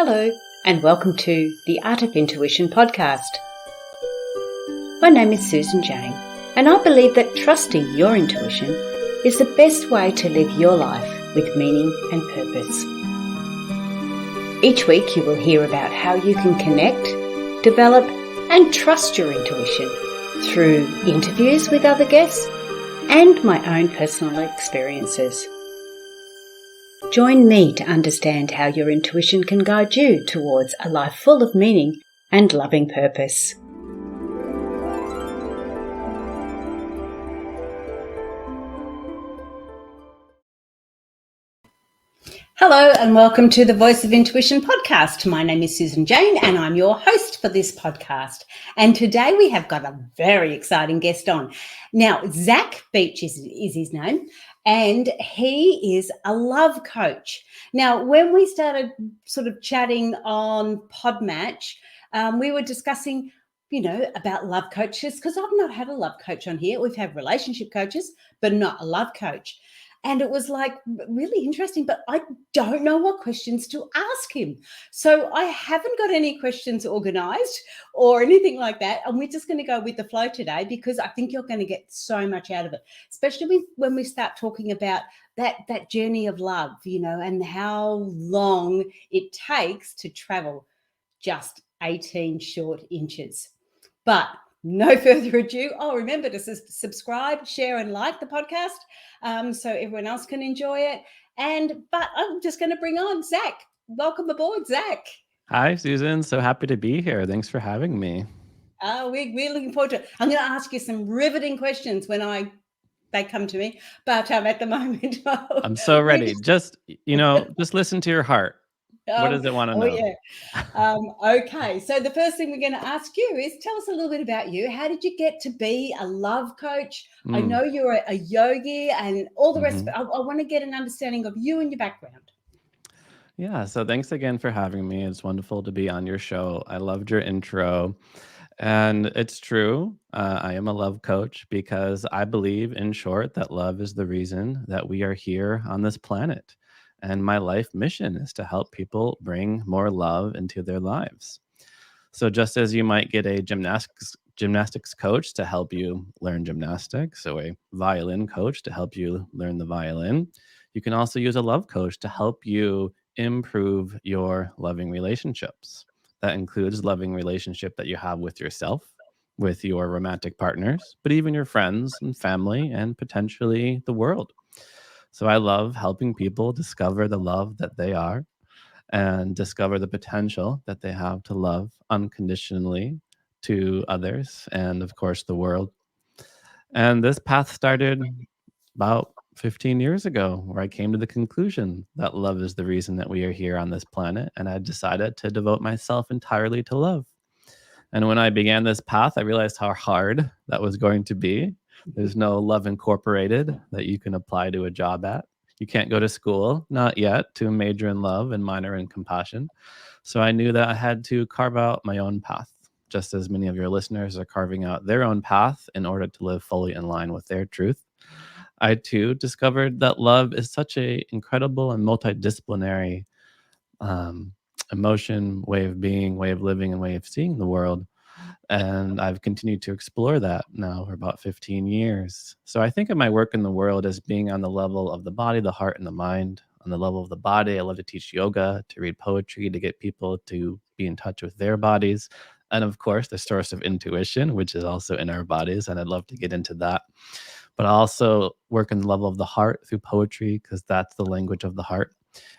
Hello, and welcome to the Art of Intuition podcast. My name is Susan Jane, and I believe that trusting your intuition is the best way to live your life with meaning and purpose. Each week you will hear about how you can connect, develop, and trust your intuition through interviews with other guests and my own personal experiences. Join me to understand how your intuition can guide you towards a life full of meaning and loving purpose. Hello and welcome to the Voice of Intuition podcast. My name is Susan Jane and I'm your host for this podcast. And today we have got a very exciting guest on. Now, Zach Beach is his name, and he is a love coach. Now, when we started sort of chatting on Podmatch, we were discussing about love coaches, because I've not had a love coach on here. We've had relationship coaches, but not a love coach. And it was like really interesting, but I don't know what questions to ask him. So I haven't got any questions organized or anything like that. And we're just going to go with the flow today, because I think you're going to get so much out of it, especially when we start talking about that journey of love, and how long it takes to travel just 18 short inches. But no further ado. Remember to subscribe, share, and like the podcast so everyone else can enjoy it. But I'm just going to bring on Zach. Welcome aboard, Zach. Hi, Susan. So happy to be here. Thanks for having me. We're looking forward to it. I'm going to ask you some riveting questions when they come to me. But at the moment, I'm so ready. Just listen to your heart. What does it want to know? Yeah. Okay. So the first thing we're going to ask you is, tell us a little bit about you. How did you get to be a love coach? I know you're a yogi and all the rest. I want to get an understanding of you and your background. Yeah. So thanks again for having me. It's wonderful to be on your show. I loved your intro. And it's true. I am a love coach because I believe, in short, that love is the reason that we are here on this planet. And my life mission is to help people bring more love into their lives. So just as you might get a gymnastics coach to help you learn gymnastics, so a violin coach to help you learn the violin, you can also use a love coach to help you improve your loving relationships. That includes loving relationship that you have with yourself, with your romantic partners, but even your friends and family, and potentially the world. So I love helping people discover the love that they are and discover the potential that they have to love unconditionally to others and, of course, the world. And this path started about 15 years ago, where I came to the conclusion that love is the reason that we are here on this planet. And I decided to devote myself entirely to love. And when I began this path, I realized how hard that was going to be. There's no Love Incorporated that you can apply to a job at. You can't go to school, not yet, to major in love and minor in compassion. So I knew that I had to carve out my own path, just as many of your listeners are carving out their own path in order to live fully in line with their truth. I too discovered that love is such a incredible and multidisciplinary um, emotion, way of being, way of living, and way of seeing the world. And I've continued to explore that now for about 15 years. So I think of my work in the world as being on the level of the body, the heart, and the mind. On the level of the body, I love to teach yoga, to read poetry, to get people to be in touch with their bodies. And of course, the source of intuition, which is also in our bodies. And I'd love to get into that. But I also work in the level of the heart through poetry, because that's the language of the heart.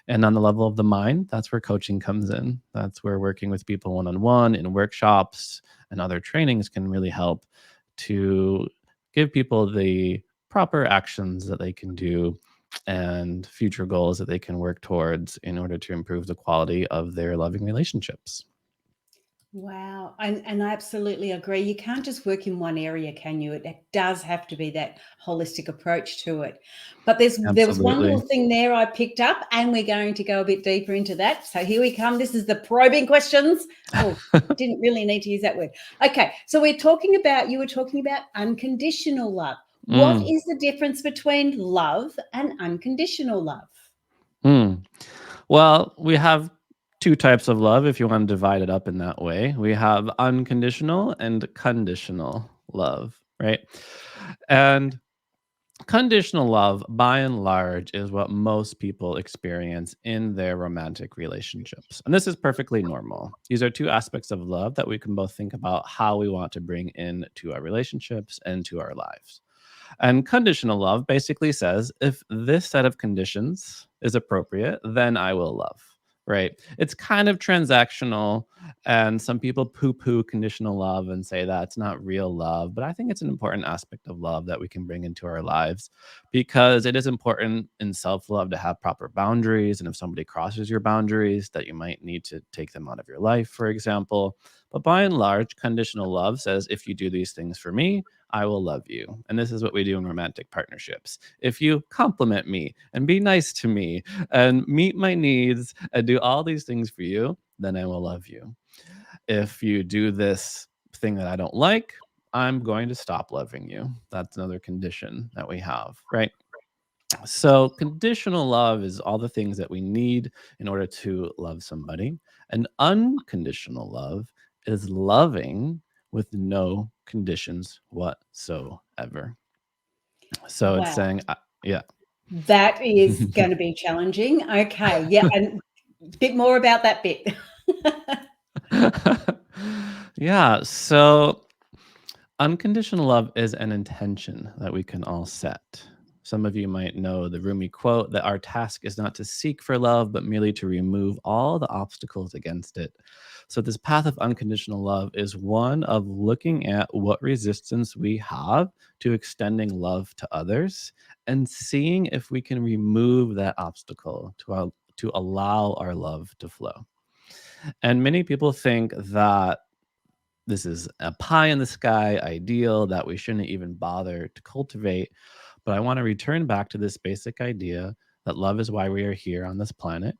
And on the level of the mind, that's where coaching comes in. That's where working with people one-on-one in workshops and other trainings can really help to give people the proper actions that they can do and future goals that they can work towards in order to improve the quality of their loving relationships. Wow. And I absolutely agree. You can't just work in one area, can you? It does have to be that holistic approach to it. But there was one Absolutely. little thing there I picked up, and we're going to go a bit deeper into that. So here we come. This is the probing questions. Oh, didn't really need to use that word. Okay. So you were talking about unconditional love. What Mm, is the difference between love and unconditional love? mm. Well, we have two types of love if you want to divide it up in that way. We have unconditional and conditional love, right? And conditional love, by and large, is what most people experience in their romantic relationships. And this is perfectly normal. These are two aspects of love that we can both think about how we want to bring into our relationships and to our lives. And conditional love basically says if this set of conditions is appropriate, then I will love. Right. It's kind of transactional. And some people poo poo conditional love and say that's not real love. But I think it's an important aspect of love that we can bring into our lives because it is important in self love to have proper boundaries. And if somebody crosses your boundaries, that you might need to take them out of your life, for example. But by and large, conditional love says if you do these things for me, I will love you. And this is what we do in romantic partnerships. If you compliment me and be nice to me and meet my needs and do all these things for you, then I will love you. If you do this thing that I don't like, I'm going to stop loving you. That's another condition that we have, right? So, conditional love is all the things that we need in order to love somebody. And unconditional love is loving with no conditions whatsoever. So, it's Wow. saying, yeah. That is going to be challenging. Okay. Yeah. And a bit more about that bit. Yeah. So, unconditional love is an intention that we can all set. Some of you might know the Rumi quote that our task is not to seek for love, but merely to remove all the obstacles against it. So, this path of unconditional love is one of looking at what resistance we have to extending love to others and seeing if we can remove that obstacle to allow our love to flow. And many people think that this is a pie in the sky ideal that we shouldn't even bother to cultivate. But I want to return back to this basic idea that love is why we are here on this planet,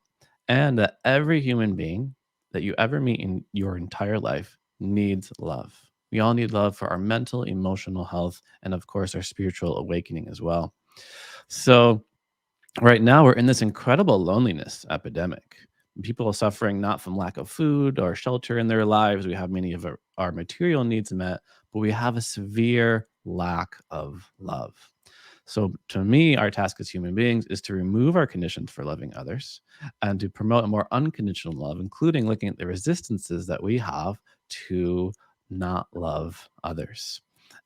and that every human being that you ever meet in your entire life needs love. We all need love for our mental, emotional health, and of course, our spiritual awakening as well. So, right now, we're in this incredible loneliness epidemic. People are suffering not from lack of food or shelter in their lives. We have many of our material needs met, but we have a severe lack of love. So, to me, our task as human beings is to remove our conditions for loving others and to promote a more unconditional love, including looking at the resistances that we have to not love others.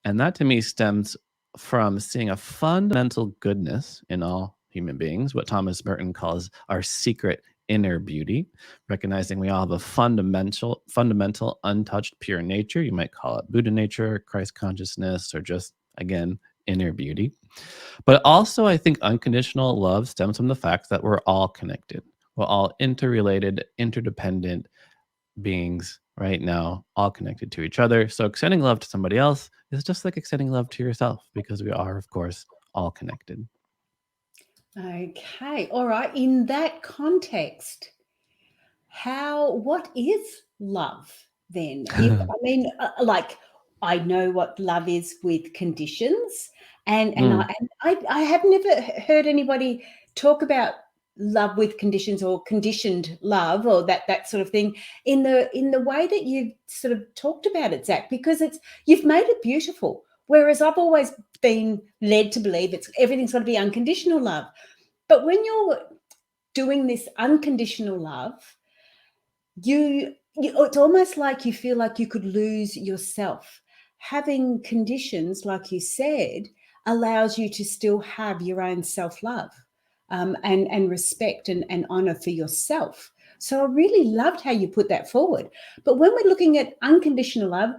And that to me stems from seeing a fundamental goodness in all human beings, what Thomas Merton calls our secret inner beauty, recognizing we all have a fundamental, untouched, pure nature. You might call it Buddha nature, Christ consciousness, or just, again, inner beauty. But also, I think unconditional love stems from the fact that we're all connected. We're all interrelated, interdependent beings right now, all connected to each other. So extending love to somebody else is just like extending love to yourself because we are, of course, all connected. Okay. All right. In that context, what is love then? If I mean, like, I know what love is with conditions, Mm. and I have never heard anybody talk about love with conditions or conditioned love or that sort of thing in the way that you've sort of talked about it, Zach, because you've made it beautiful. Whereas I've always been led to believe everything's got to be unconditional love. But when you're doing this unconditional love, it's almost like you feel like you could lose yourself. Having conditions, like you said, allows you to still have your own self-love, and respect and honor for yourself. So I really loved how you put that forward. But when we're looking at unconditional love,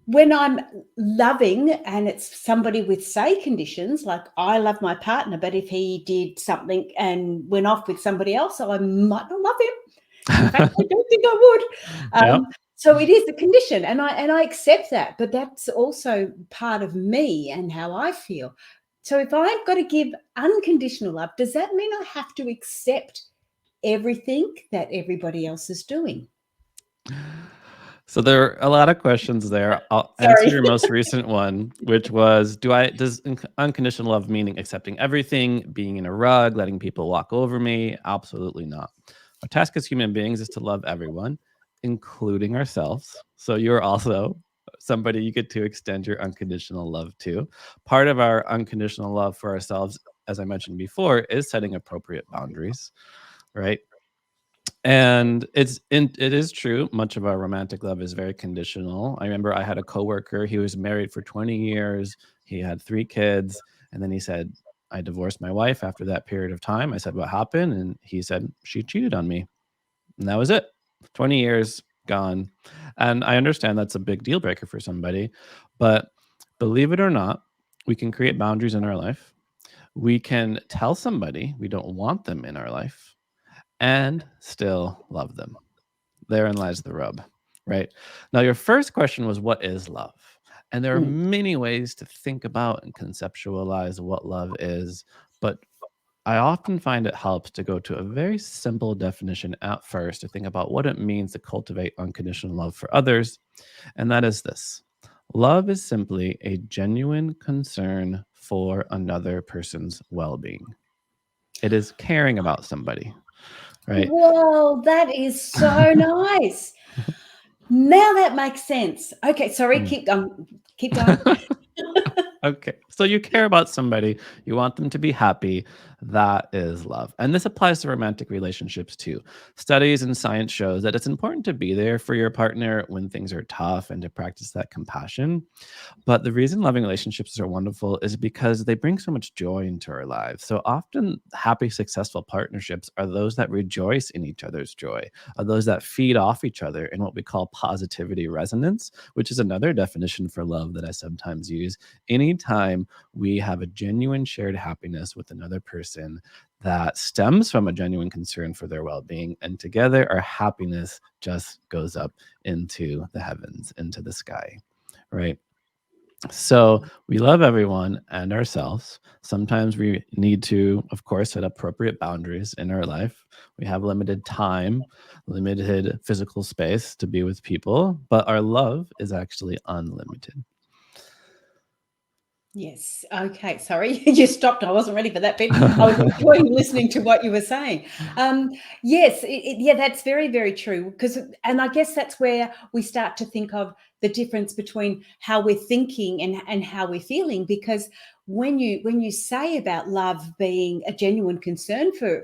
when I'm loving and it's somebody with, say, conditions, like I love my partner, but if he did something and went off with somebody else, I might not love him. In fact, I don't think I would. Yep. So it is a condition, and I accept that, but that's also part of me and how I feel. So if I've got to give unconditional love, does that mean I have to accept everything that everybody else is doing? So there are a lot of questions there. I'll answer Sorry. your most recent one, which was does unconditional love meaning accepting everything, being in a rug, letting people walk over me? Absolutely not. Our task as human beings is to love everyone, including ourselves. So you're also somebody you get to extend your unconditional love to. Part of our unconditional love for ourselves, as I mentioned before, is setting appropriate boundaries, right? And it is true. Much of our romantic love is very conditional. I remember I had a coworker. He was married for 20 years. He had 3 kids, and then he said, "I divorced my wife after that period of time." I said, "What happened?" And he said, "She cheated on me." And that was it. 20 years gone. And I understand that's a big deal breaker for somebody, but believe it or not, we can create boundaries in our life. We can tell somebody we don't want them in our life and still love them. Therein lies the rub, right? Now, your first question was, what is love? And there are Mm. many ways to think about and conceptualize what love is, but I often find it helps to go to a very simple definition at first to think about what it means to cultivate unconditional love for others. And that is this: love is simply a genuine concern for another person's well being. It is caring about somebody, right? Whoa, that is so nice. Now that makes sense. Okay, sorry, Mm. keep going. Okay. So you care about somebody, you want them to be happy. That is love. And this applies to romantic relationships too. Studies and science shows that it's important to be there for your partner when things are tough and to practice that compassion. But the reason loving relationships are wonderful is because they bring so much joy into our lives. So often, happy, successful partnerships are those that rejoice in each other's joy, are those that feed off each other in what we call positivity resonance, which is another definition for love that I sometimes use. Anytime we have a genuine shared happiness with another person that stems from a genuine concern for their well being, and together our happiness just goes up into the heavens, into the sky, right? So we love everyone and ourselves. Sometimes we need to, of course, set appropriate boundaries in our life. We have limited time, limited physical space to be with people, but our love is actually unlimited. Yes. Okay. Sorry, you stopped. I wasn't ready for that bit. I was enjoying listening to what you were saying. Yes. Yeah, that's very, very true. Because, and I guess that's where we start to think of the difference between how we're thinking and how we're feeling. Because when you say about love being a genuine concern for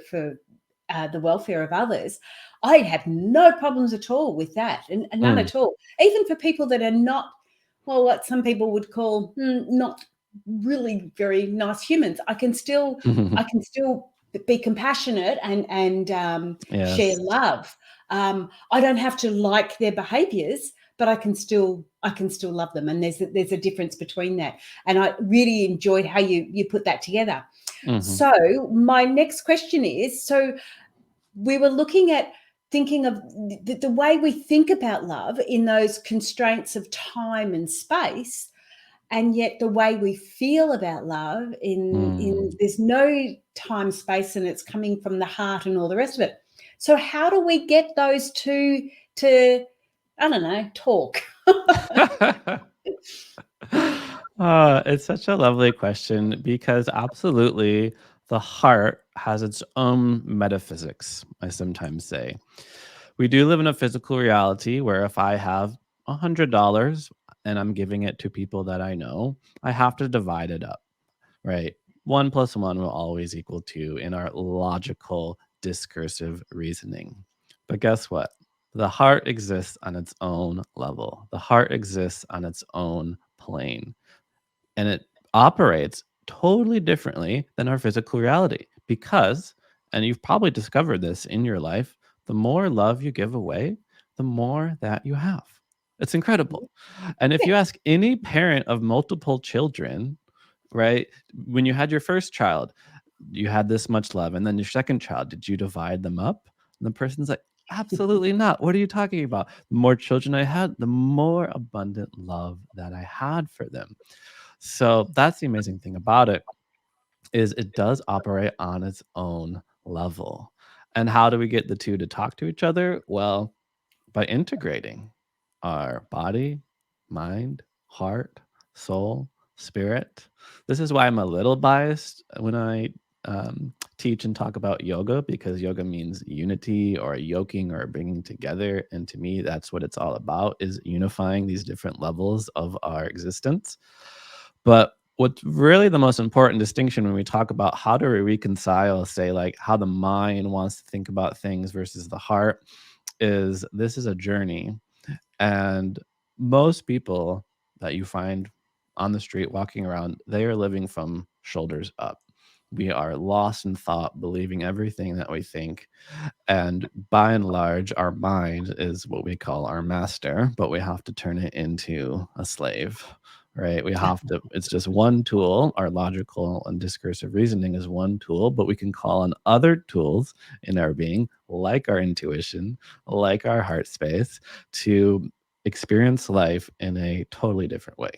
the welfare of others, I have no problems at all with that, and none Mm. at all. Even for people that are not, well, what some people would call not really very nice humans, I can still be compassionate and share Yes. love. I don't have to like their behaviors, but I can still love them, and there's a difference between that. And I really enjoyed how you put that together. Hmm. So my next question is, so we were looking at thinking of the way we think about love in those constraints of time and space, and yet the way we feel about love in Mm. there's no time space, and it's coming from the heart and all the rest of it. So how do we get those two to, I don't know, talk? It's such a lovely question because absolutely the heart has its own metaphysics, I sometimes say. We do live in a physical reality where if I have $100 and I'm giving it to people that I know, I have to divide it up, right? One plus one will always equal two in our logical discursive reasoning. But guess what? The heart exists on its own level. The heart exists on its own plane, and it operates totally differently than our physical reality because, and you've probably discovered this in your life, the more love you give away, the more that you have. It's incredible. And if you Yes. ask any parent of multiple children, right, when you had your first child, you had this much love, and then your second child, did you divide them up? And the person's like, absolutely not. What are you talking about? The more children I had, the more abundant love that I had for them. So that's the amazing thing about it, is it does operate on its own level. And how do we get the two to talk to each other? Well, by integrating our body, mind, heart, soul, spirit. This is why I'm a little biased when I teach and talk about yoga because yoga means unity or yoking or bringing together. And to me, that's what it's all about, is unifying these different levels of our existence. But what's really the most important distinction when we talk about how do we reconcile, say, like how the mind wants to think about things versus the heart, is this is a journey. And most people that you find on the street walking around, they are living from shoulders up. We are lost in thought, believing everything that we think. And by and large, our mind is what we call our master, but we have to turn it into a slave, right? We have to, it's just one tool. Our logical and discursive reasoning is one tool, but we can call on other tools in our being, like our intuition, like our heart space, to experience life in a totally different way.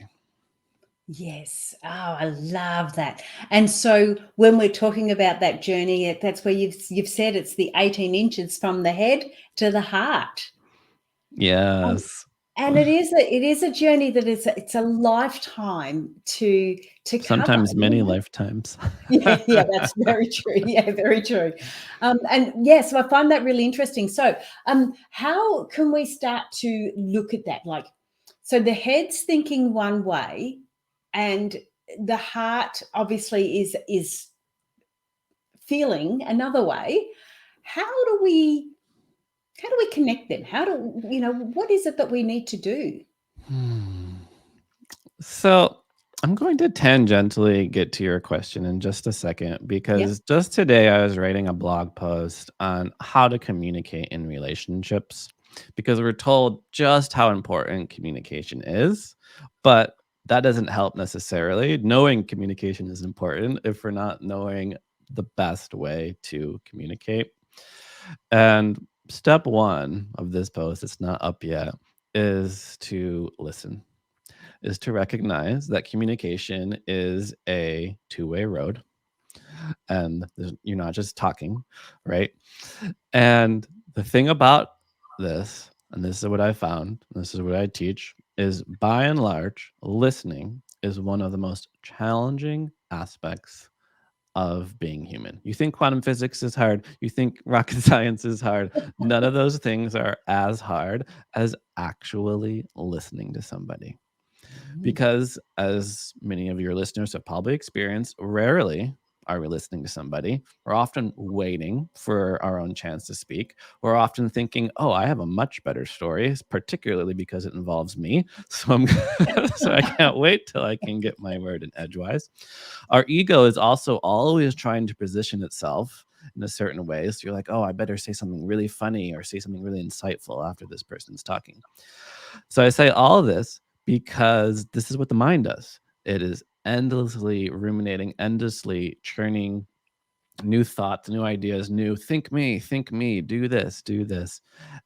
Yes. Oh, I love that. And so when we're talking about that journey, that's where you've said it's the 18 inches from the head to the heart. Um, Yes. and it is a journey that it's a lifetime to cover. Sometimes many lifetimes. Yeah, yeah, that's very true. Yeah, very true. And yeah, so I find that really interesting. So, how can we start to look at that? Like, so the head's thinking one way, and the heart obviously is feeling another way. How do we how do we connect them? How do what is it that we need to do? Hmm. So I'm going to tangentially get to your question in just a second Yep. because just today I was writing a blog post on how to communicate in relationships because we're told just how important communication is, but that doesn't help necessarily. Knowing communication is important if we're not knowing the best way to communicate. And step one of this post, it's not up yet, is to listen, is to recognize that communication is a two-way road and you're not just talking, right? And the thing about this, and this is what I found, this is what I teach, is by and large, listening is one of the most challenging aspects of being human. You think quantum physics is hard, you think rocket science is hard. None of those things are as hard as actually listening to somebody. Mm. Because as many of your listeners have probably experienced, rarely are we listening to somebody. We're often waiting for our own chance to speak. We're often thinking, "Oh, I have a much better story, particularly because it involves me." So I'm so I can't wait till I can get my word in edgewise. Our ego is also always trying to position itself in a certain way. So you're like, "Oh, I better say something really funny or say something really insightful after this person's talking." So I say all of this because this is what the mind does. It is endlessly ruminating, endlessly churning new thoughts, new ideas, new think me, do this, do this.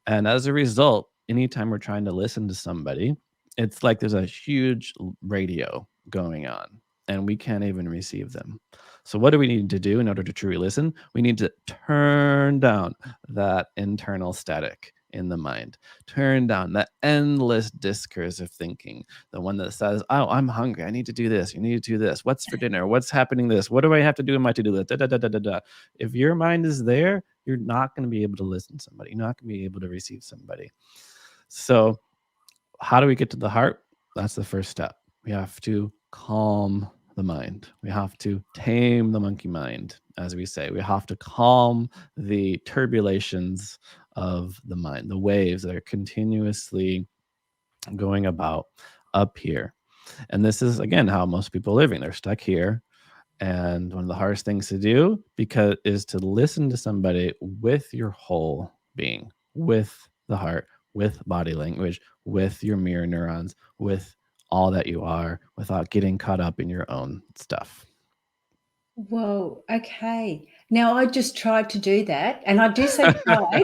And as a result, anytime we're trying to listen to somebody, it's like there's a huge radio going on and we can't even receive them. So, what do we need to do in order to truly listen? We need to turn down that internal static in the mind, turn down that endless discourse of thinking, the one that says, "Oh, I'm hungry. I need to do this. You need to do this. What's for dinner? What's happening? This. What do I have to do in my to do list?" Da, da, da, da, da, da. If your mind is there, you're not going to be able to listen to somebody. You're not going to be able to receive somebody. So, how do we get to the heart? That's the first step. We have to calm the mind. We have to tame the monkey mind, as we say. We have to calm the turbulations of the mind, the waves that are continuously going about up here. And this is, again, how most people are living. They're stuck here, and one of the hardest things to do because is to listen to somebody with your whole being, with the heart, with body language, with your mirror neurons, with all that you are, without getting caught up in your own stuff. Whoa, okay. Now I just tried to do that, and I do say tried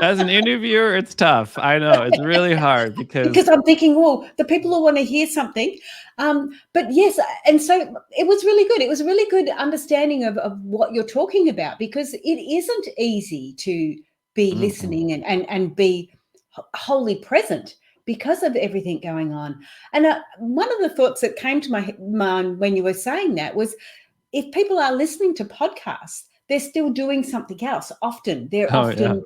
As an interviewer, it's tough. I know it's really hard because because I'm thinking, "Oh, the people will wanna hear something." But yes, and so it was really good. It was a really good understanding of what you're talking about because it isn't easy to be mm-mm. listening and be wholly present because of everything going on. And, one of the thoughts that came to my mind when you were saying that was if people are listening to podcasts, they're still doing something else. They're Oh, yeah. often,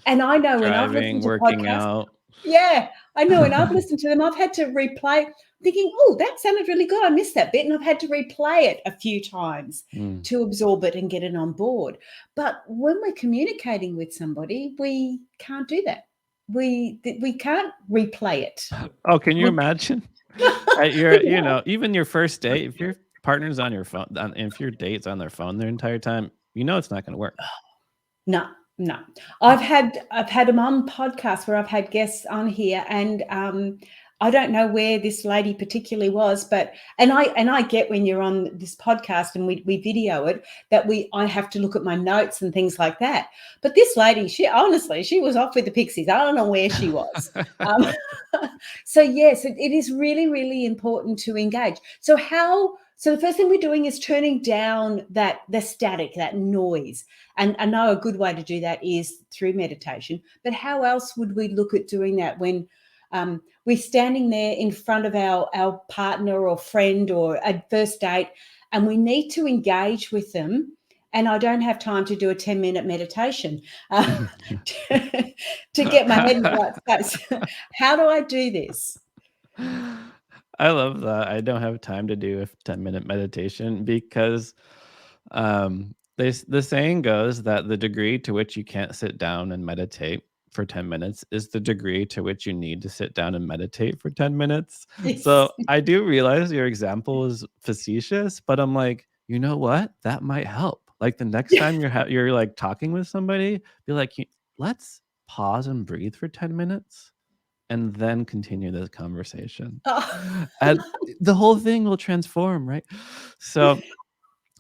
and I know when I've Driving, listened to working podcasts, out. yeah, I know when I've listened to them, I've had to replay, thinking, oh, that sounded really good. I missed that bit. And I've had to replay it a few times Mm. to absorb it and get it on board. But when we're communicating with somebody, we can't do that. We can't replay it. Oh, can you We, imagine? we Even your first date, if your partner's on your phone, if your date's on their phone their entire time, it's not gonna work. No, no. I've had them on podcasts where I've had guests on here, and I don't know where this lady particularly was, but and I get when you're on this podcast and we video it that I have to look at my notes and things like that. But this lady, she was off with the pixies. I don't know where she was. Um, so yes, it is really, really important to engage. So the first thing we're doing is turning down the static, that noise. And I know a good way to do that is through meditation. But how else would we look at doing that when we're standing there in front of our partner or friend or a first date, and we need to engage with them? And I don't have time to do a 10-minute meditation to get my head in the right space. How do I do this? I love that. I don't have time to do a 10-minute meditation because the saying goes that the degree to which you can't sit down and meditate for 10 minutes is the degree to which you need to sit down and meditate for 10 minutes. Yes. So I do realize your example is facetious, but I'm like, you know what? That might help. Like the next time you're like talking with somebody, be like, let's pause and breathe for 10 minutes and then continue this conversation. Oh. And the whole thing will transform, right? So,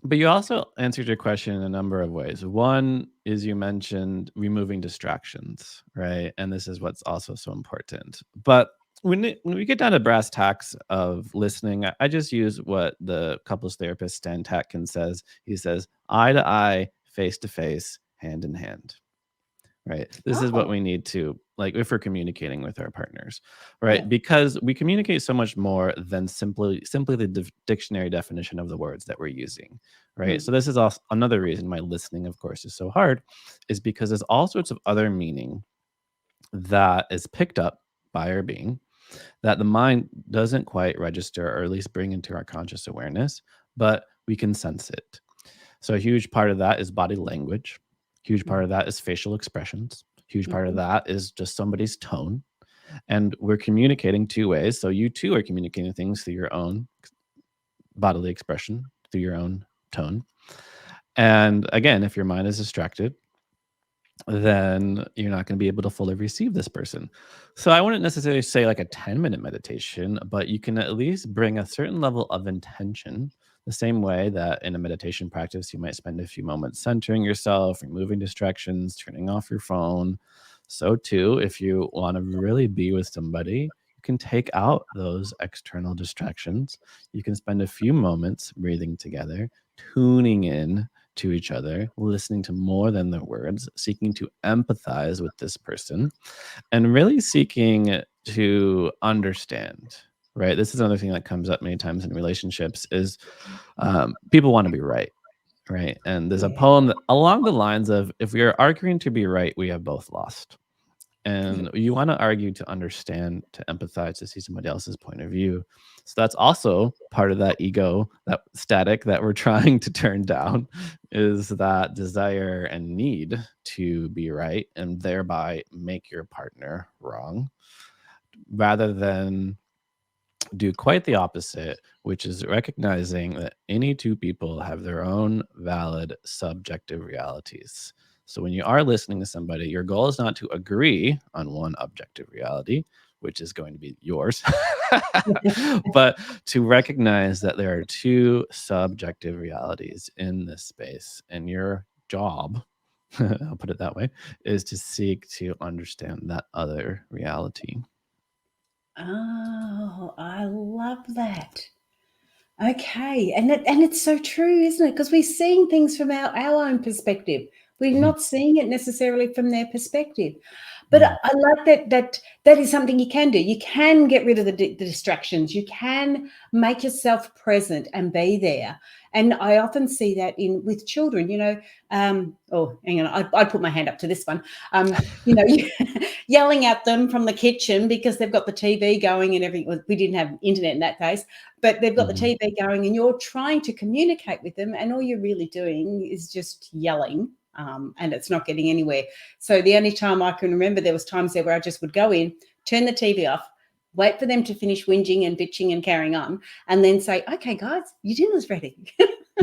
but you also answered your question in a number of ways. One is you mentioned removing distractions, right? And this is what's also so important. But when we get down to brass tacks of listening, I just use what the couples therapist Stan Tatkin says. He says, eye to eye, face to face, hand in hand. Right. This is what Oh, we need to, like, if we're communicating with our partners, right? yeah. Because we communicate so much more than simply the dictionary definition of the words that we're using, right? Mm, So this is also another reason why listening, of course, is so hard, is because there's all sorts of other meaning that is picked up by our being that the mind doesn't quite register or at least bring into our conscious awareness, but we can sense it. So a huge part of that is body language. Huge part mm, of that is facial expressions. Huge part of mhm. that is just somebody's tone. And we're communicating two ways. So you too are communicating things through your own bodily expression, through your own tone. And again, if your mind is distracted, then you're not going to be able to fully receive this person. So I wouldn't necessarily say like a 10-minute meditation, but you can at least bring a certain level of intention, the same way that in a meditation practice, you might spend a few moments centering yourself, removing distractions, turning off your phone. So too, if you want to really be with somebody, you can take out those external distractions. You can spend a few moments breathing together, tuning in to each other, listening to more than their words, seeking to empathize with this person, and really seeking to understand. Right. This is another thing that comes up many times in relationships is people want to be right. Right. And there's a Yeah, poem that, along the lines of, if we are arguing to be right, we have both lost. yeah. And you want to argue to understand, to empathize, to see somebody else's point of view. So that's also part of that ego, that static that we're trying to turn down, is that desire and need to be right and thereby make your partner wrong, rather than do quite the opposite, which is recognizing that any two people have their own valid subjective realities. So when you are listening to somebody, your goal is not to agree on one objective reality, which is going to be yours, but to recognize that there are two subjective realities in this space. And your job, I'll put it that way, is to seek to understand that other reality. Oh, I love that. Okay, and it's so true, isn't it? Because we're seeing things from our own perspective. We're not seeing it necessarily from their perspective. But Mm. I like that is something you can do. You can get rid of the distractions. You can make yourself present and be there. And I often see that in with children. Oh, hang on, I'd put my hand up to this one. You know, yelling at them from the kitchen because they've got the TV going and everything. Well, we didn't have internet in that case, but they've got the Mhm. TV going, and you're trying to communicate with them, and all you're really doing is just yelling, and it's not getting anywhere. So the only time I can remember, there was times there where I just would go in, turn the TV off, wait for them to finish whinging and bitching and carrying on, and then say, "Okay, guys, your dinner's ready."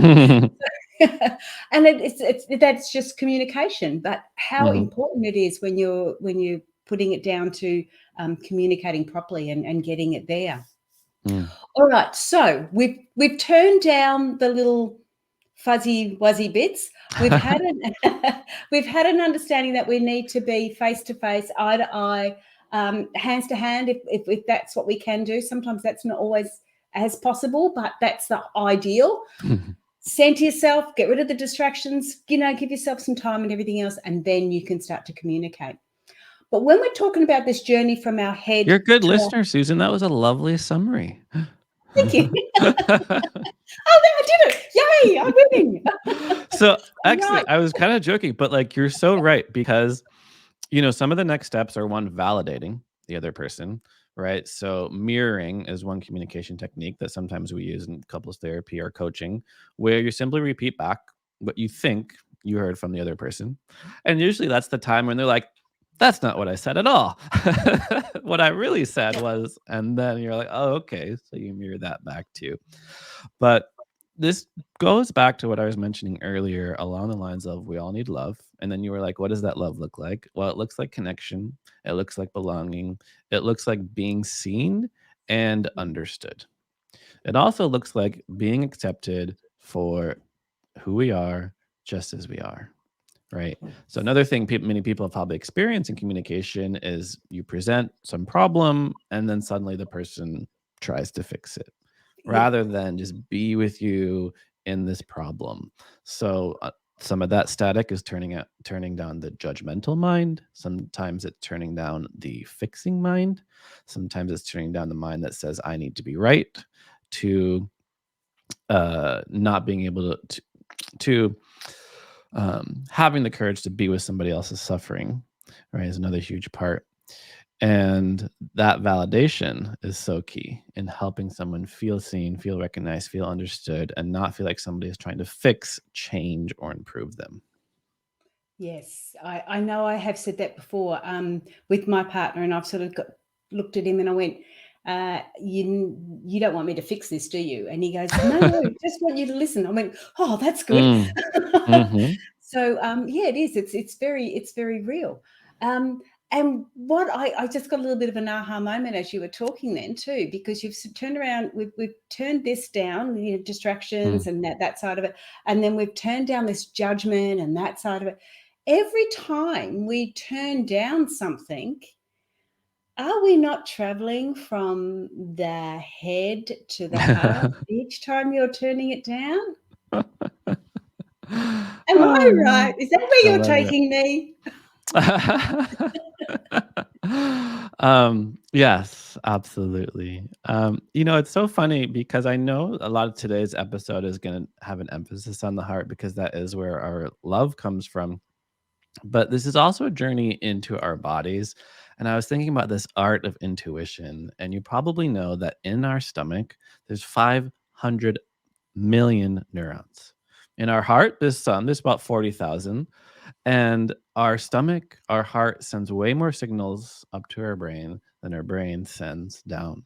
And it's that's just communication. But how Mhm. important it is when you're putting it down to communicating properly and getting it there. Mm. All right, so we've turned down the little fuzzy wuzzy bits. We've had an we've had an understanding that we need to be face to face, eye to eye, hands to hand, if that's what we can do. Sometimes that's not always as possible, but that's the ideal. Center yourself, get rid of the distractions, give yourself some time and everything else, and then you can start to communicate. But when we're talking about this journey from our You're a head good to our listener, Susan. That was a lovely summary. thank you. Oh, I did it! Yay! I'm winning. So, All actually, right. I was kinda joking, but, like, you're so right because, some of the next steps are, one, validating the other person, right? So, mirroring is one communication technique that sometimes we use in couples therapy or coaching, where you simply repeat back what you think you heard from the other person, and usually that's the time when they're like, "That's not what I said at all. What I really said was," and then you're like, "Oh, okay." So you mirror that back too. But this goes back to what I was mentioning earlier along the lines of we all need love. And then you were like, what does that love look like? Well, it looks like connection, it looks like belonging, it looks like being seen and understood. It also looks like being accepted for who we are, just as we are. Right. So another thing many people have probably experienced in communication is you present some problem and then suddenly the person tries to fix it Yeah. rather than just be with you in this problem. So some of that static is turning down the judgmental mind. Sometimes it's turning down the fixing mind. Sometimes it's turning down the mind that says I need to be right to not being able to having the courage to be with somebody else's suffering, right, is another huge part. And that validation is so key in helping someone feel seen, feel recognized, feel understood, and not feel like somebody is trying to fix, change, or improve them. Yes, I know I have said that before with my partner, and I've sort of looked at him and I went, you don't want me to fix this, do you? And he goes, no, no, just want you to listen. I went, oh, that's good. Mm, mhm. So yeah, it is. It's very real. And what I just got a little bit of an aha moment as you were talking then too, because you've turned around, we've turned this down, distractions Mm. and that side of it, and then we've turned down this judgment and that side of it. Every time we turn down something, are we not traveling from the head to the heart each time you're turning it down? Am I Oh, right? Is that where I you're love it. taking me? Yes, absolutely. It's so funny because I know a lot of today's episode is going to have an emphasis on the heart because that is where our love comes from. But this is also a journey into our bodies. And I was thinking about this art of intuition. And you probably know that in our stomach, there's 500 million neurons. In our heart, there's about 40,000. And our stomach, our heart sends way more signals up to our brain than our brain sends down.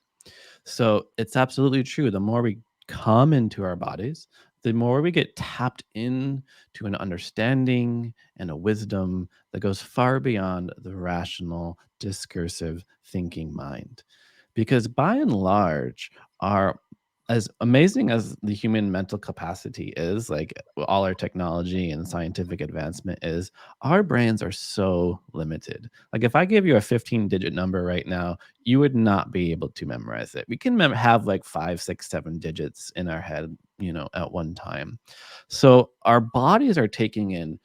So it's absolutely true. The more we come into our bodies, the more we get tapped in to an understanding and a wisdom that goes far beyond the rational, discursive thinking mind. Because by and large, our as amazing as the human mental capacity is, like all our technology and scientific advancement is, our brains are so limited. Like if I give you a 15-digit number right now, you would not be able to memorize it. We can have like 5, 6, 7 digits in our head, at one time. So our bodies are taking in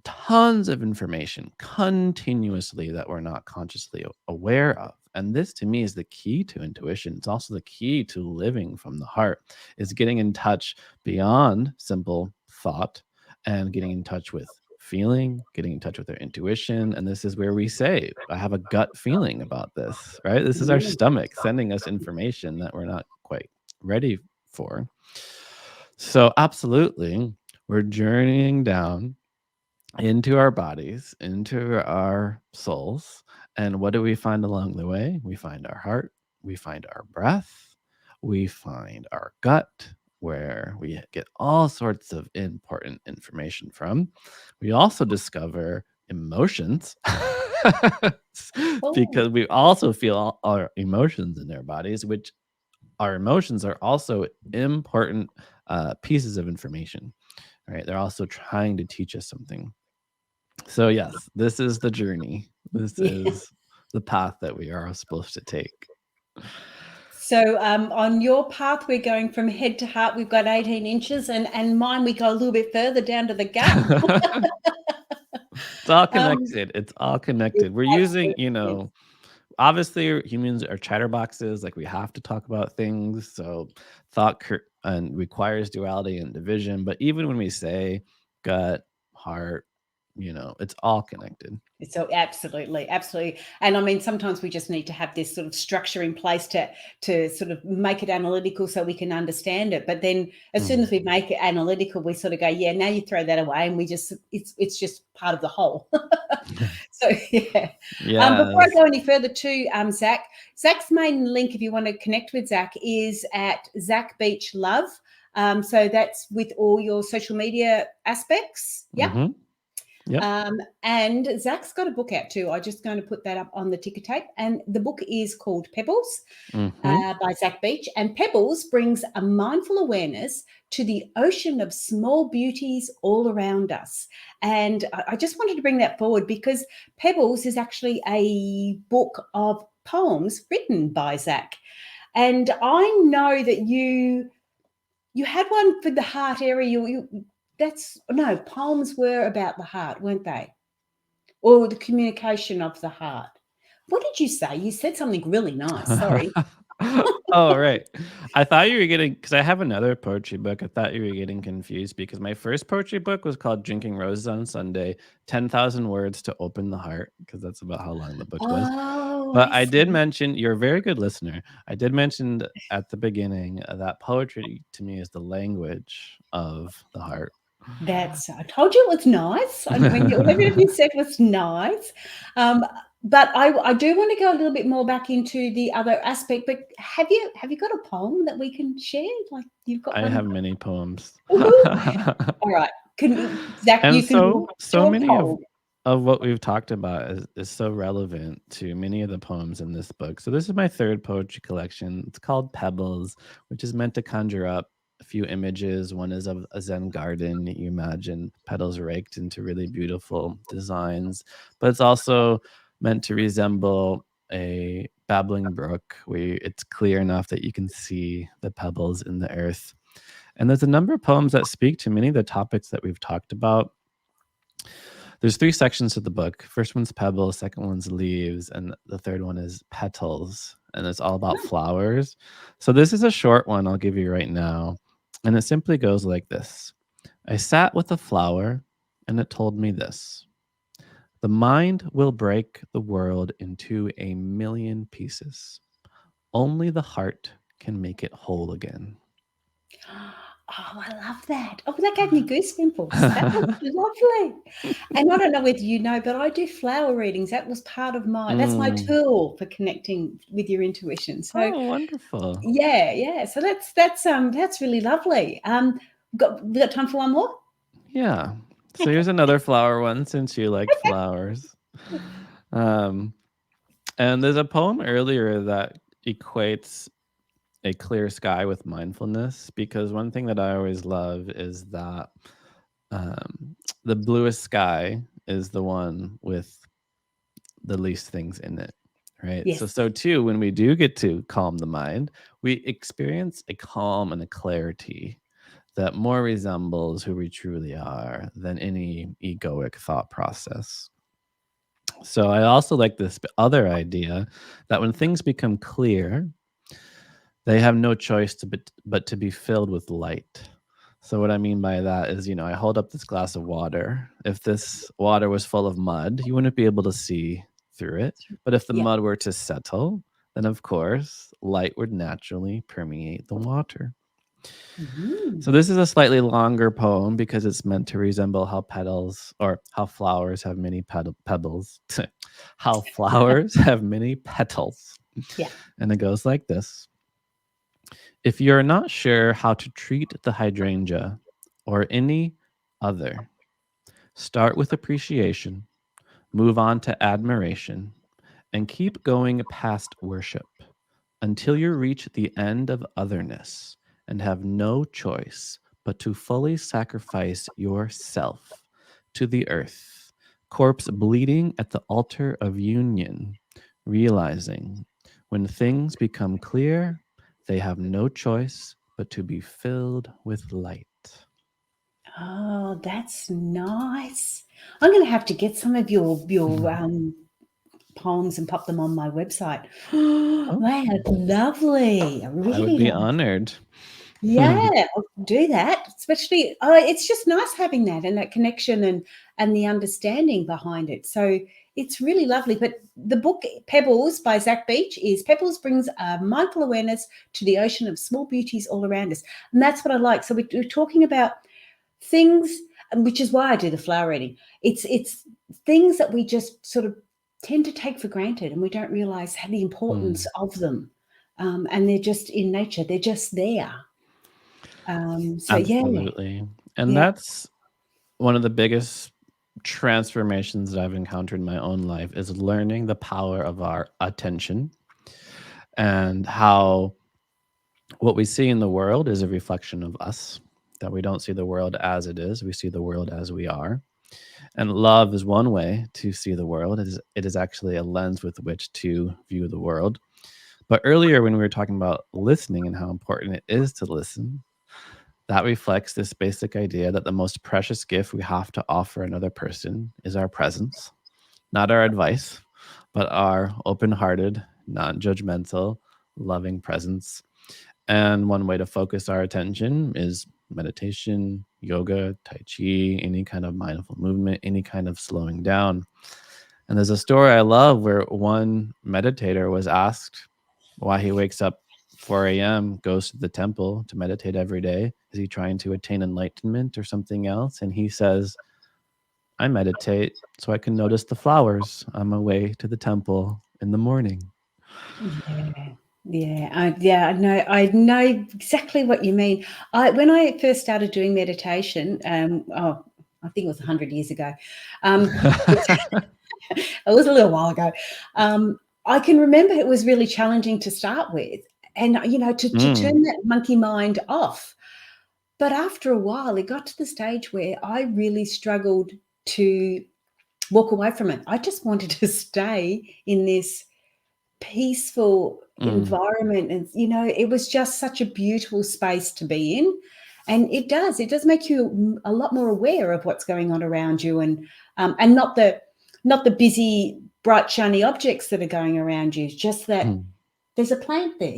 tons of information continuously that we're not consciously aware of. And this to me is the key to intuition. It's also the key to living from the heart, is getting in touch beyond simple thought and getting in touch with feeling, getting in touch with our intuition. And this is where we say, I have a gut feeling about this, right? This is our Mm. stomach sending us information that we're not quite ready for. So absolutely, we're journeying down into our bodies, into our souls. And what do we find along the way? We find our heart, we find our breath, we find our gut, where we get all sorts of important information from. We also discover emotions Oh, because we also feel our emotions in our bodies, which our emotions are also important pieces of information, right? They're also trying to teach us something. So, yes, this is the journey. This yeah. is the path that we are supposed to take. So on your path, we're going from head to heart. We've got 18 inches, and mine we go a little bit further down to the gut. It's all Um, connected. It's all it connected. We're using, absolutely is. obviously humans are chatterboxes. Like we have to talk about things. So and requires duality and division. But even when we say gut, heart, it's all connected. So absolutely, absolutely. And I mean, sometimes we just need to have this sort of structure in place to sort of make it analytical so we can understand it. But then as soon as Mhm. we make it analytical, we sort of go, yeah, now you throw that away and we just it's just part of the whole. So yeah. Before I Yes. go any further to Zach, Zach's main link, if you want to connect with Zach, is at Zach Beach Love. So that's with all your social media aspects. Yep. Hmm. Yep. And Zach's got a book out too. I'm just going to put that up on the ticker tape. And the book is called Pebbles Hmm. by Zach Beach. And Pebbles brings a mindful awareness to the ocean of small beauties all around us. And I just wanted to bring that forward because Pebbles is actually a book of poems written by Zach. And I know that you had one for the heart area. That's no, poems were about the heart, weren't they? Or the communication of the heart. What did you say? You said something really nice. Sorry. Oh, right. I thought you were getting, because I have another poetry book. I thought you were getting confused because my first poetry book was called Drinking Roses on Sunday, 10,000 Words to Open the Heart, because that's about how long the book was. Oh, But I I did see. mention, you're a very good listener. I did mention at the beginning that poetry to me is the language of the heart. I told you it was nice. Whatever you said was nice. Um, but I do want to go a little bit more back into the other aspect. But have you got a poem that we can share? Like you've got I one. have many poems. Woohoo! All right. Zach, And you can do so your many poem. of what we've talked about is so relevant to many of the poems in this book. So this is my third poetry collection. It's called Pebbles, which is meant to conjure up a few images. One is of a Zen garden. You imagine petals raked into really beautiful designs, but it's also meant to resemble a babbling brook where it's clear enough that you can see the pebbles in the earth. And there's a number of poems that speak to many of the topics that we've talked about. There's three sections to the book. First one's pebbles, second one's leaves, and the third one is petals. And it's all about flowers. So this is a short one I'll give you right now. And it simply goes like this. I sat with a flower, and it told me this. The mind will break the world into a million pieces. Only the heart can make it whole again. Oh, I love that. Oh, that gave me goosebumps. That was lovely. And I don't know whether you know, but I do flower readings. That was part of that's my Mm. tool for connecting with your intuition. So Oh, wonderful. yeah, yeah. So that's really lovely. We got time for one more? Yeah. So here's another flower one since you liked flowers. Um, and there's a poem earlier that equates a clear sky with mindfulness, because one thing that I always love is that the bluest sky is the one with the least things in it. Right. Yes. So too, when we do get to calm the mind, we experience a calm and a clarity that more resembles who we truly are than any egoic thought process. So I also like this other idea that when things become clear, they have no choice but to be filled with light. So what I mean by that is, I hold up this glass of water. If this water was full of mud, you wouldn't be able to see through it. But if the Yeah. mud were to settle, then of course, light would naturally permeate the water. So Mhm. this is a slightly longer poem because it's meant to resemble how petals or how flowers have many pebbles. How flowers have many petals. Yeah. And it goes like this. If you're not sure how to treat the hydrangea or any other, start with appreciation, move on to admiration, and keep going past worship until you reach the end of otherness and have no choice but to fully sacrifice yourself to the earth, corpse bleeding at the altar of union, realizing when things become clear, they have no choice but to be filled with light. Oh, that's nice. I'm going to have to get some of your poems and pop them on my website. Oh, They are lovely. I I would really be love. honored. Yeah, I'll do that. Especially, it's just nice having that and that connection and the understanding behind it. So it's really lovely. But the book Pebbles by Zach Beach is Pebbles brings mindful awareness to the ocean of small beauties all around us, and that's what I like. So we're talking about things, and which is why I do the flower reading. It's things that we just sort of tend to take for granted, and we don't realize how the importance Mm, of them. And they're just in nature; they're just there. So yeah, absolutely. And yeah. that's one of the biggest transformations that I've encountered in my own life is learning the power of our attention and how what we see in the world is a reflection of us, that we don't see the world as it is, we see the world as we are. And love is one way to see the world. It is actually a lens with which to view the world. But earlier, when we were talking about listening and how important it is to listen, that reflects this basic idea that the most precious gift we have to offer another person is our presence, not our advice, but our open hearted, non judgmental, loving presence. And one way to focus our attention is meditation, yoga, Tai Chi, any kind of mindful movement, any kind of slowing down. And there's a story I love where one meditator was asked why he wakes up 4 a.m., goes to the temple to meditate every day. Is he trying to attain enlightenment or something else? And he says, I meditate so I can notice the flowers on my way to the temple in the morning. Yeah, yeah, I know exactly what you mean. When I first started doing meditation, I think it was 100 years ago. It, it was a little while ago. I can remember it was really challenging to start with, and to Mm, turn that monkey mind off. But after a while, it got to the stage where I really struggled to walk away from it. I just wanted to stay in this peaceful mm, environment, and it was just such a beautiful space to be in. And it does make you a lot more aware of what's going on around you, and not the busy bright shiny objects that are going around you, just that mm, there's a plant there.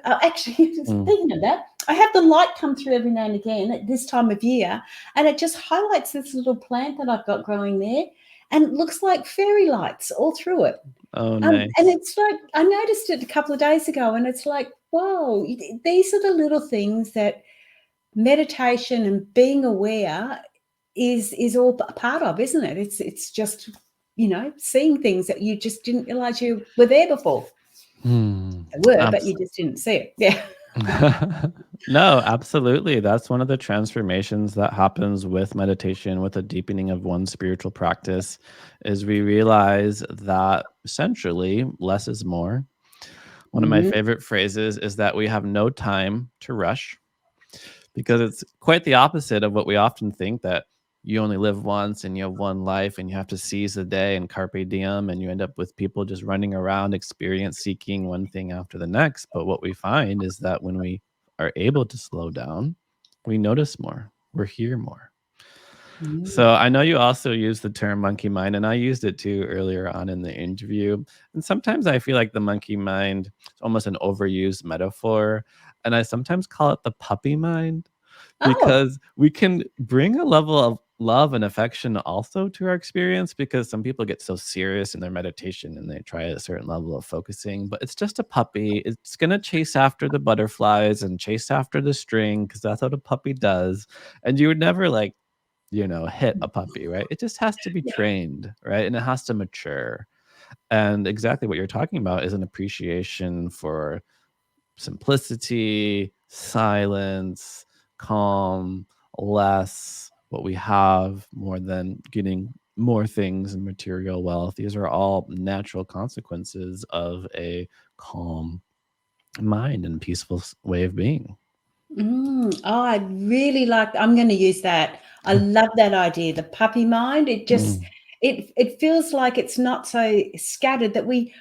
Actually, mm. speaking of that, I have the light come through every now and again at this time of year, and it just highlights this little plant that I've got growing there, and it looks like fairy lights all through it. Oh, And nice. it's like I noticed it a couple of days ago, and it's like, whoa, these are the little things that meditation and being aware is all a part of, isn't it? It's just seeing things that you just didn't realize you were there before. Hmm. They were, but Abs- you just didn't see it. Yeah. No, absolutely. That's one of the transformations that happens with meditation, with a deepening of one spiritual practice, is we realize that essentially less is more. One of my Mhm. favorite phrases is that we have no time to rush because it's quite the opposite of what we often think, that you only live once and you have one life and you have to seize the day and carpe diem, and you end up with people just running around experience seeking one thing after the next. But what we find is that when we are able to slow down, we notice more, we're here more. So Mm. I know you also use the term monkey mind, and I used it too earlier on in the interview. And sometimes I feel like the monkey mind is almost an overused metaphor. And I sometimes call it the puppy mind Oh, because we can bring a level of love and affection also to our experience because some people get so serious in their meditation and they try a certain level of focusing, but it's just a puppy. It's going to chase after the butterflies and chase after the string because that's what a puppy does. And you would never like hit a puppy, right? It just has to be yeah. trained, right? And it has to mature. And exactly what you're talking about is an appreciation for simplicity, silence, calm, less what we have more than getting more things and material wealth. These are all natural consequences of a calm mind and peaceful way of being. Oh, I really like I'm gonna use that. I love that idea, the puppy mind. It just Mm. it feels like it's not so scattered that we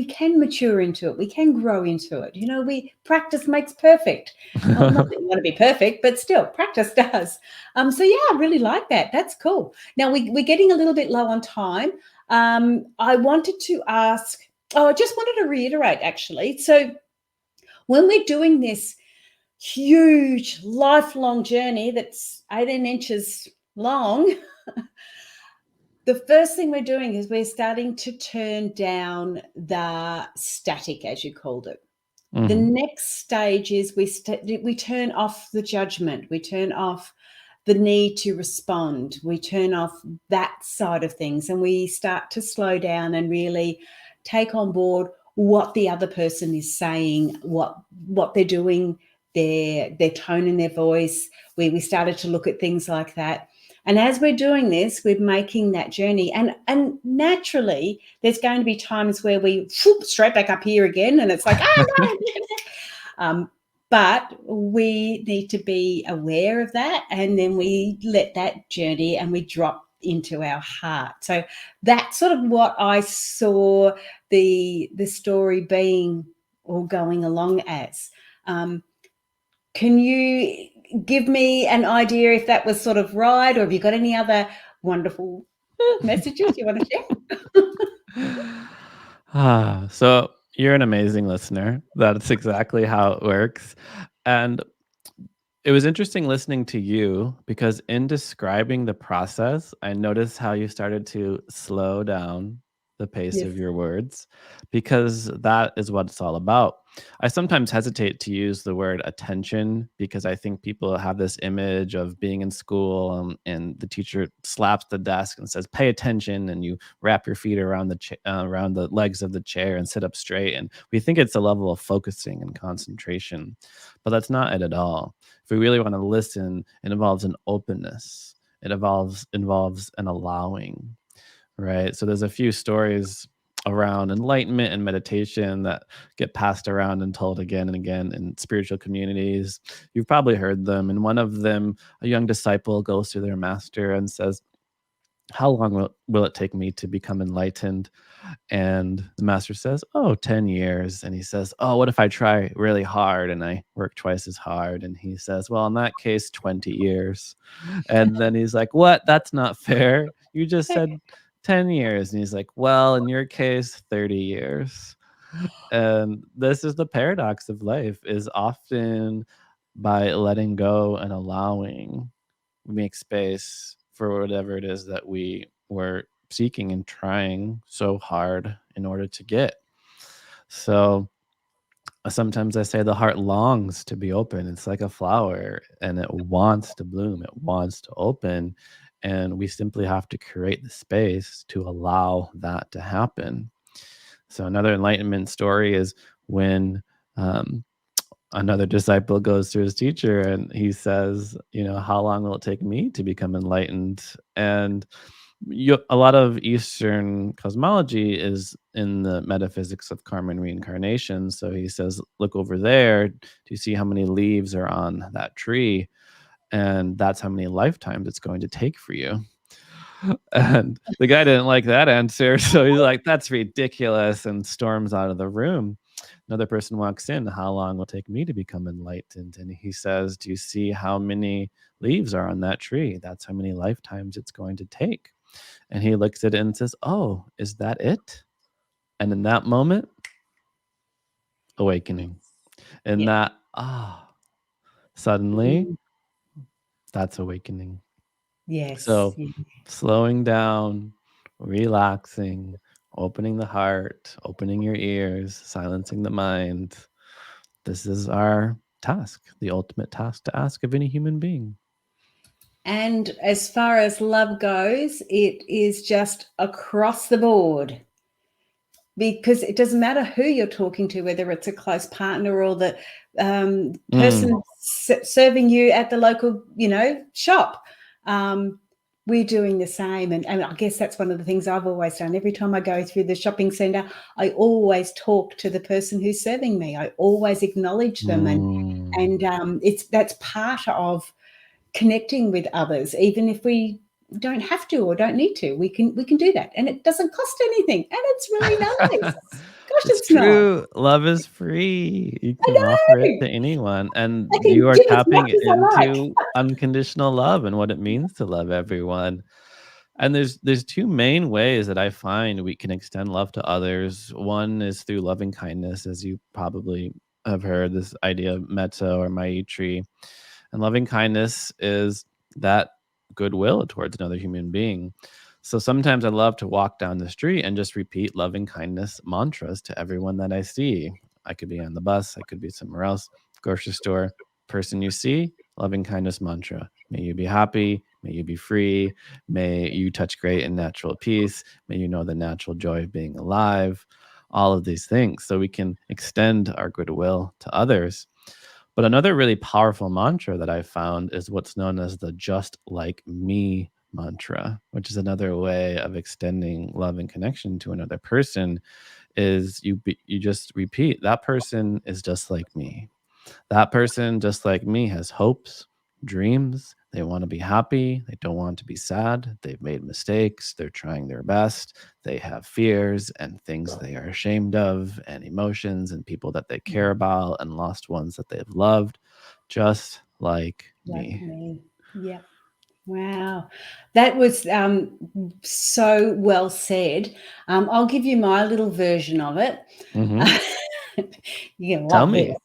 can mature into it. We can grow into it. You know, we practice makes perfect. Well, not that you want to be perfect, but still practice does. So yeah, I really like that. That's cool. Now we're getting a little bit low on time. I wanted to ask, I just wanted to reiterate actually. So when we're doing this huge lifelong journey that's 18 inches long, the first thing we're doing is we're starting to turn down the static, as you called it. The Mhm. next stage is we turn off the judgment, we turn off the need to respond, we turn off that side of things, and we start to slow down and really take on board what the other person is saying, what they're doing, their tone in their voice. We started to look at things like that. And as we're doing this, we're making that journey. And naturally, there's going to be times where we whoop, straight back up here again, and it's like, oh no. But we need to be aware of that, and then we let that journey and we drop into our heart. So that's sort of what I saw the story being or going along as. Um, can you give me an idea if that was sort of right, or have you got any other wonderful messages you want to share? So you're an amazing listener. That's exactly how it works. And it was interesting listening to you because in describing the process, I noticed how you started to slow down the pace Yes. of your words because that is what it's all about. I sometimes hesitate to use the word attention because I think people have this image of being in school and the teacher slaps the desk and says, "Pay attention," and you wrap your feet around around the legs of the chair and sit up straight. And we think it's a level of focusing and concentration, but that's not it at all. If we really want to listen, it involves an openness. It involves an allowing, right? So there's a few stories around enlightenment and meditation that get passed around and told again and again in spiritual communities. You've probably heard them. And one of them, a young disciple goes to their master and says, "How long will it take me to become enlightened?" And the master says, "Oh, 10 years." And he says, "Oh, what if I try really hard and I work twice as hard?" And he says, "Well, in that case, 20 years." And then he's like, "What? That's not fair. You just said 10 years." And he's like, "Well, in your case, 30 years." And this is the paradox of life is often by letting go and allowing, we make space for whatever it is that we were seeking and trying so hard in order to get. So sometimes I say the heart longs to be open. It's like a flower and it wants to bloom, it wants to open. And we simply have to create the space to allow that to happen. So, another enlightenment story is when um, another disciple goes to his teacher and he says, "How long will it take me to become enlightened?" And a lot of Eastern cosmology is in the metaphysics of karma and reincarnation. So he says, "Look over there. Do you see how many leaves are on that tree? And that's how many lifetimes it's going to take for you." And the guy didn't like that answer. So he's like, "That's ridiculous," and storms out of the room. Another person walks in, how long will it take me to become enlightened? And he says, do you see how many leaves are on that tree? That's how many lifetimes it's going to take. And he looks at it and says, oh, is that it? And in that moment, awakening. And Yeah. that, suddenly, Mm, that's awakening. yes. So slowing down, relaxing, opening the heart, opening your ears, silencing the mind. This is our task, the ultimate task to ask of any human being. And as far as love goes, it is just across the board, because it doesn't matter who you're talking to, whether it's a close partner or the person serving you at the local, shop. We're doing the same. And I guess that's one of the things I've always done. Every time I go through the shopping centre, I always talk to the person who's serving me. I always acknowledge them. And that's part of connecting with others, even if we don't have to or don't need to. We can do that, and it doesn't cost anything, and it's really nice. Gosh, It's it's nice. true. Love is free. You I can offer it know. to anyone. And I can you are do as much tapping as I like. into unconditional love and what it means to love everyone. And there's two main ways that I find we can extend love to others. One is through loving kindness, as you probably have heard this idea of metta or maitri. And loving kindness is that goodwill towards another human being. So sometimes I love to walk down the street and just repeat loving kindness mantras to everyone that I see. I could be on the bus, I could be somewhere else, grocery store, person you see, loving kindness mantra. May you be happy, may you be free, may you touch great and natural peace, may you know the natural joy of being alive, all of these things. So we can extend our goodwill to others. But another really powerful mantra that I found is what's known as the just like me mantra, which is another way of extending love and connection to another person. Is you just repeat, that person is just like me. That person, just like me, has hopes, dreams. They want to be happy. They don't want to be sad. They've made mistakes. They're trying their best. They have fears and things they are ashamed of, and emotions and people that they care about, and lost ones that they've loved, just like Like me. me. Yeah. Wow. That was so well said. I'll give you my little version of it. Hmm. You're gonna Tell love this. me.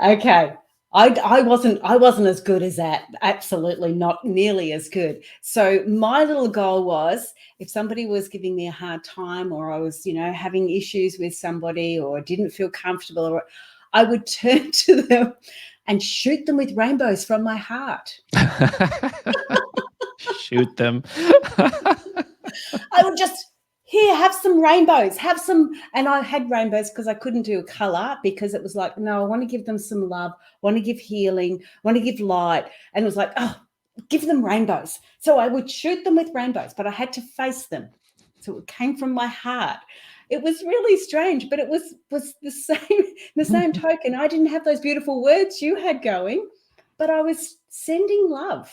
Okay. I wasn't as good as that. Absolutely not nearly as good. So my little goal was, if somebody was giving me a hard time, or I was, having issues with somebody, or didn't feel comfortable, or I would turn to them and shoot them with rainbows from my heart. Shoot them. I would just, here, have some rainbows, have some. And I had rainbows because I couldn't do a color, because it was like, no, I want to give them some love, want to give healing, want to give light. And it was like, oh, give them rainbows. So I would shoot them with rainbows, but I had to face them. So it came from my heart. It was really strange, but it was the same token. I didn't have those beautiful words you had going, but I was sending love.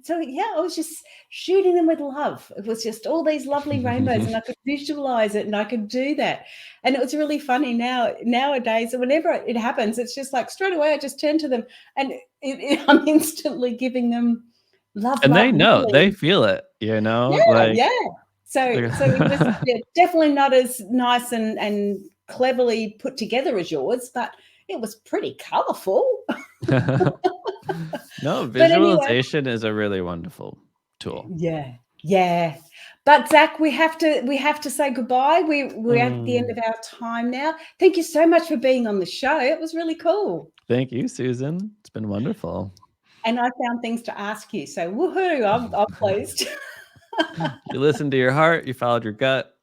So yeah, I was just shooting them with love. It was just all these lovely rainbows, and I could visualize it, and I could do that. And it was really funny nowadays. Whenever it happens, it's just like straight away I just turn to them, and I'm instantly giving them love, And they light, and know, they healing. feel it, Yeah, like yeah. So they're it was, yeah, definitely not as nice and cleverly put together as yours, but it was pretty colourful. No, But anyway, visualization is a really wonderful tool. yeah, yeah. But Zach, we have to say goodbye. We're at the end Mm. of our time now. Thank you so much for being on the show. It was really cool. Thank you, Susan. It's been wonderful. And I found things to ask you. So woohoo, I'm pleased. You listened to your heart, you followed your gut,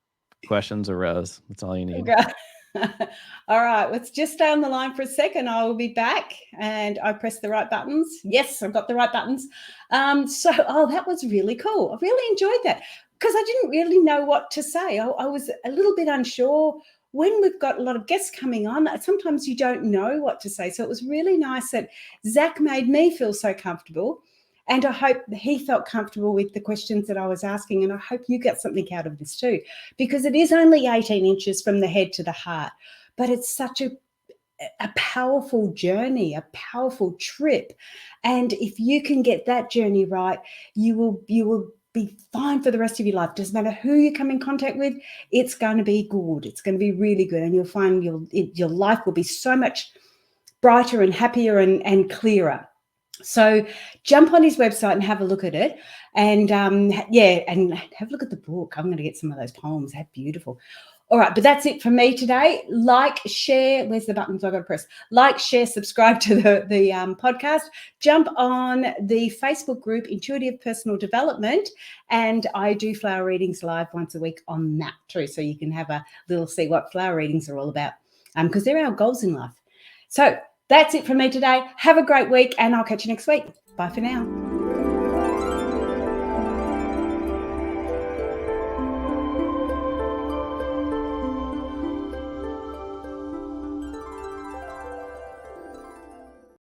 questions arose. That's all you need. Okay. All right, let's just stay on the line for a second. I will be back, and I pressed the right buttons. Yes, I've got the right buttons. That was really cool. I really enjoyed that, because I didn't really know what to say. I was a little bit unsure. When we've got a lot of guests coming on, sometimes you don't know what to say. So it was really nice that Zach made me feel so comfortable. And I hope he felt comfortable with the questions that I was asking. And I hope you get something out of this too, because it is only 18 inches from the head to the heart. but it's such a powerful journey, a powerful trip. And if you can get that journey right, you will be fine for the rest of your life. Doesn't matter who you come in contact with, it's going to be good. It's going to be really good. And you'll find your life will be so much brighter and happier and clearer. So jump on his website and have a look at it. And and have a look at the book. I'm going to get some of those poems. They're beautiful. All right, but that's it for me today. Like, share. Where's the buttons I've got to press? Like, share, subscribe to the podcast. Jump on the Facebook group, Intuitive Personal Development. And I do flower readings live once a week on that too. So you can have a little see what flower readings are all about, because they're our goals in life. So that's it from me today. Have a great week, and I'll catch you next week. Bye for now.